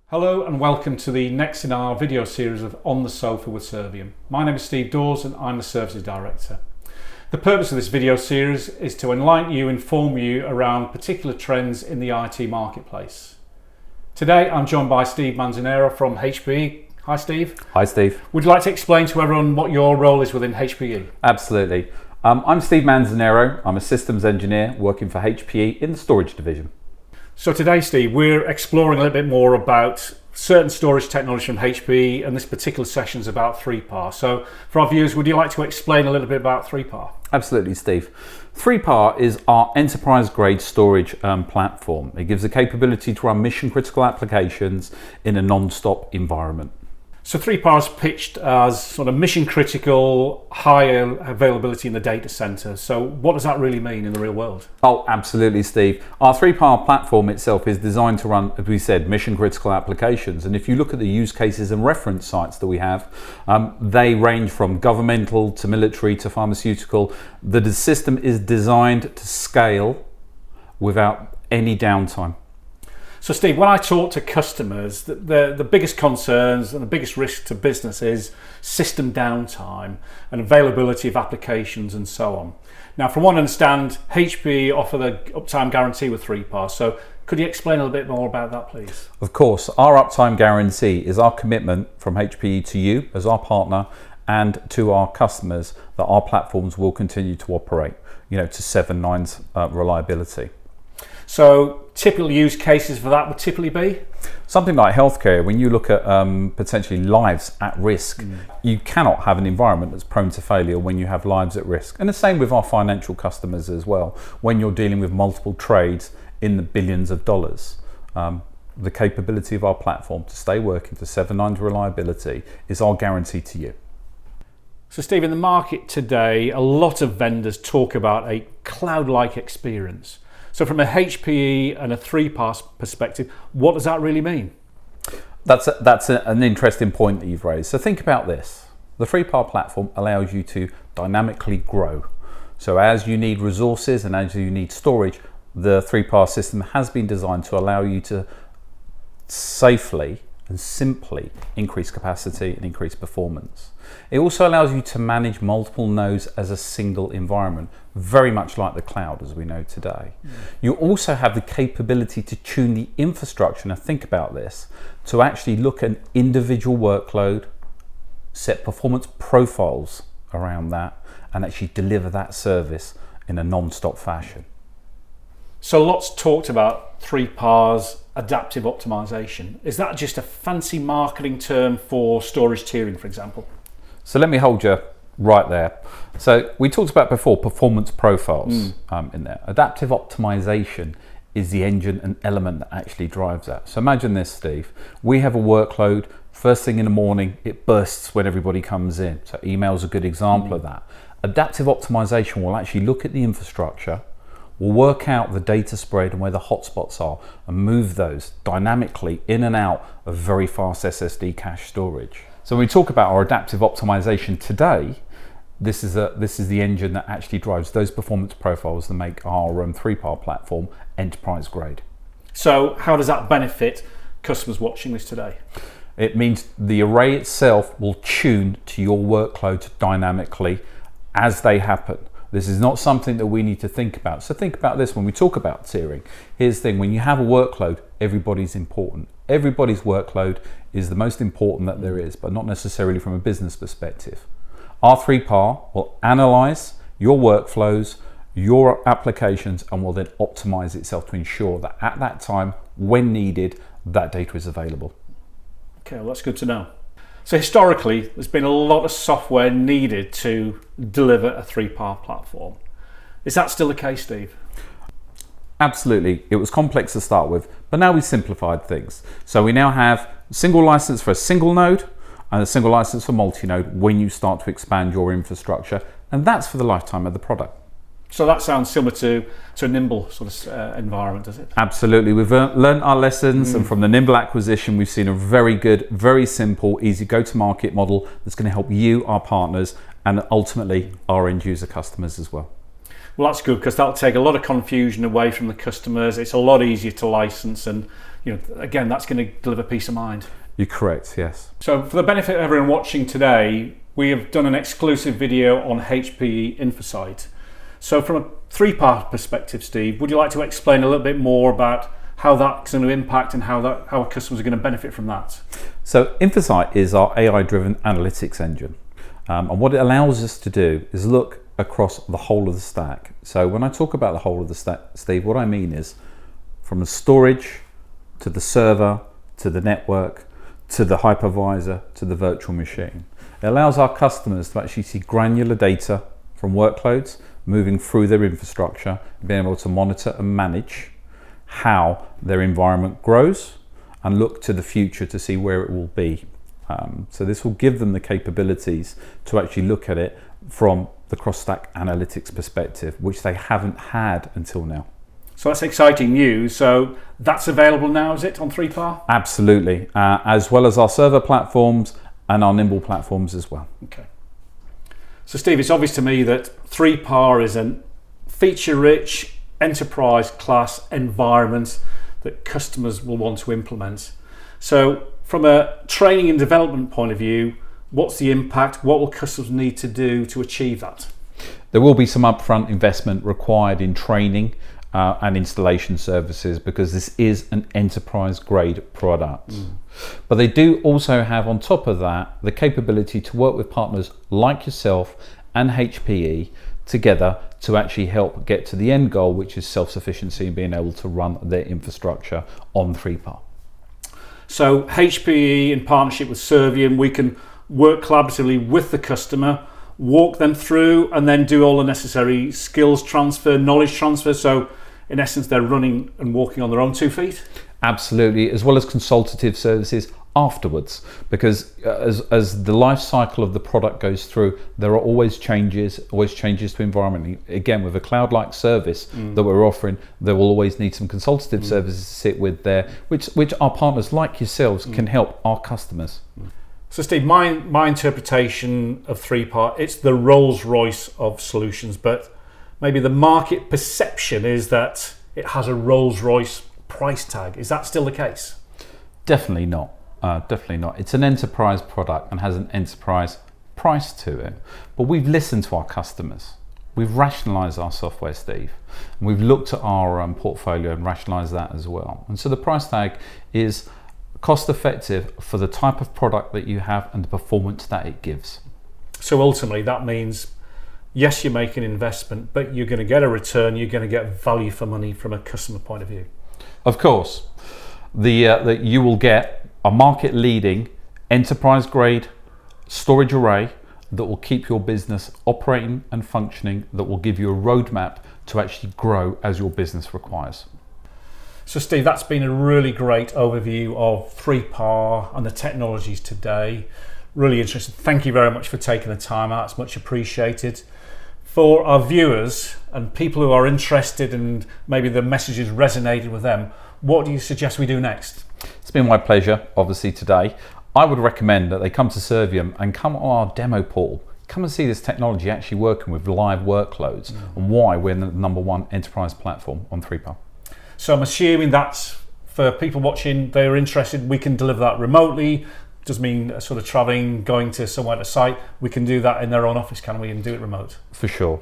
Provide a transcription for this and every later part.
Hello and welcome to the next in our video series of On the Sofa with Servium. My name is Dawes and I'm the Services Director. The purpose of this video series is to enlighten you, inform you around particular trends in the IT marketplace. Today I'm joined by Steve Manzanero from HPE. Hi Steve. Hi Steve. Would you like to explain to everyone what your role is within HPE? Absolutely. I'm Steve Manzanero. I'm a systems engineer working for HPE in the storage division. So today, Steve, we're exploring a little bit more about certain storage technology from HPE, and this particular session is about 3PAR. So for our viewers, would you like to explain a little bit about 3PAR? Absolutely, Steve. 3PAR is our enterprise-grade storage platform. It gives the capability to run mission-critical applications in a non-stop environment. So 3PAR is pitched as sort of mission-critical, high availability in the data center. So what does that really mean in the real world? Oh, absolutely, Steve. Our 3PAR platform itself is designed to run, as we said, mission-critical applications. And if you look at the use cases and reference sites that we have, they range from governmental to military to pharmaceutical. The system is designed to scale without any downtime. So Steve, when I talk to customers, the biggest concerns and the biggest risk to business is system downtime and availability of applications and so on. Now, from what I understand, HPE offer the uptime guarantee with 3PAR. So could you explain a little bit more about that, please? Of course. Our uptime guarantee is our commitment from HPE to you as our partner and to our customers that our platforms will continue to operate, to 7 nines reliability. So typical use cases for that would typically be? Something like healthcare, when you look at potentially lives at risk, you cannot have an environment that's prone to failure when you have lives at risk. And the same with our financial customers as well. When you're dealing with multiple trades in the billions of dollars, the capability of our platform to stay working to 7 nines reliability is our guarantee to you. So Steve, in the market today, a lot of vendors talk about a cloud-like experience. So from a HPE and a 3PAR perspective, what does that really mean? That's an interesting point that you've raised. So think about this. The 3PAR platform allows you to dynamically grow. So as you need resources and as you need storage, the 3PAR system has been designed to allow you to safely and simply increase capacity and increase performance. It also allows you to manage multiple nodes as a single environment, very much like the cloud as we know today. You also have the capability to tune the infrastructure, and think about this, to actually look at an individual workload, set performance profiles around that, and actually deliver that service in a non-stop fashion. So lots talked about 3PAR's adaptive optimization. Is that just a fancy marketing term for storage tiering, for example? So let me hold you right there. So we talked about before performance profiles in there. Adaptive optimization is the engine and element that actually drives that. So imagine this, Steve. We have a workload, first thing in the morning, it bursts when everybody comes in. So email's a good example of that. Adaptive optimization will actually look at the infrastructure, we'll work out the data spread and where the hotspots are and move those dynamically in and out of very fast SSD cache storage. So when we talk about our adaptive optimization today, this is the engine that actually drives those performance profiles that make our 3PAR platform enterprise grade. So how does that benefit customers watching this today? It means the array itself will tune to your workload dynamically as they happen. This is not something that we need to think about. So think about this when we talk about tiering. Here's the thing, when you have a workload, everybody's important. Everybody's workload is the most important that there is, but not necessarily from a business perspective. Our 3PAR will analyze your workflows, your applications, and will then optimize itself to ensure that at that time, when needed, that data is available. Okay, well that's good to know. So historically, there's been a lot of software needed to deliver a 3PAR platform. Is that still the case, Steve? Absolutely. It was complex to start with, but now we simplified things. So we now have a single license for a single node and a single license for multi-node when you start to expand your infrastructure, and that's for the lifetime of the product. So that sounds similar to a Nimble sort of environment, does it? Absolutely. We've learned our lessons, and from the Nimble acquisition, we've seen a very good, very simple, easy go-to-market model that's going to help you, our partners, and ultimately our end user customers as well. Well, that's good, because that'll take a lot of confusion away from the customers. It's a lot easier to license, and again, that's going to deliver peace of mind. You're correct, yes. So for the benefit of everyone watching today, we have done an exclusive video on HPE InfoSight. So from a three-part perspective, Steve, would you like to explain a little bit more about how that's going to impact and how our customers are going to benefit from that? So InfoSight is our AI-driven analytics engine. And what it allows us to do is look across the whole of the stack. So when I talk about the whole of the stack, Steve, what I mean is from the storage to the server to the network to the hypervisor to the virtual machine. It allows our customers to actually see granular data from workloads moving through their infrastructure, being able to monitor and manage how their environment grows and look to the future to see where it will be. So this will give them the capabilities to actually look at it from the cross-stack analytics perspective, which they haven't had until now. So that's exciting news. So that's available now, is it, on 3PAR? Absolutely, as well as our server platforms and our Nimble platforms as well. Okay. So Steve, it's obvious to me that 3PAR is a feature-rich enterprise class environment that customers will want to implement. So from a training and development point of view, what's the impact? What will customers need to do to achieve that? There will be some upfront investment required in training and installation services, because this is an enterprise grade product. But they do also have, on top of that, the capability to work with partners like yourself and HPE together to actually help get to the end goal, which is self-sufficiency and being able to run their infrastructure on 3PAR. So HPE, in partnership with Servium, we can work collaboratively with the customer, walk them through, and then do all the necessary skills transfer, knowledge transfer. So in essence, they're running and walking on their own 2 feet? Absolutely, as well as consultative services afterwards, because as the life cycle of the product goes through, there are always changes to environment. Again, with a cloud-like service that we're offering, there will always need some consultative services to sit with there, which our partners like yourselves can help our customers. So Steve, my interpretation of 3PAR, it's the Rolls-Royce of solutions, but maybe the market perception is that it has a Rolls-Royce price tag. Is that still the case? Definitely not. Definitely not. It's an enterprise product and has an enterprise price to it. But we've listened to our customers. We've rationalised our software, Steve. And we've looked at our portfolio and rationalised that as well. And so the price tag is cost effective for the type of product that you have and the performance that it gives. So ultimately that means, yes, you make an investment, but you're going to get a return, you're going to get value for money from a customer point of view. Of course, that you will get a market-leading enterprise-grade storage array that will keep your business operating and functioning, that will give you a roadmap to actually grow as your business requires. So Steve, that's been a really great overview of 3PAR and the technologies today. Really interesting. Thank you very much for taking the time out. It's much appreciated. For our viewers and people who are interested and maybe the messages resonated with them, what do you suggest we do next? It's been my pleasure, obviously, today. I would recommend that they come to Servium and come on our demo portal. Come and see this technology actually working with live workloads and why we're the #1 enterprise platform on 3PAR. So I'm assuming that's, for people watching, they're interested, we can deliver that remotely. Doesn't mean sort of travelling, going to somewhere to site. We can do that in their own office, can we, and do it remote? For sure.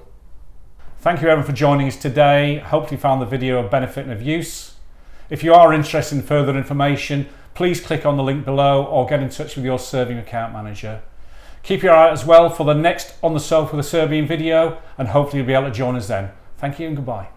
Thank you everyone for joining us today. Hope you found the video of benefit and of use. If you are interested in further information, please click on the link below or get in touch with your Servium account manager. Keep your eye out as well for the next On the Sofa with a Servium video, and hopefully you'll be able to join us then. Thank you and goodbye.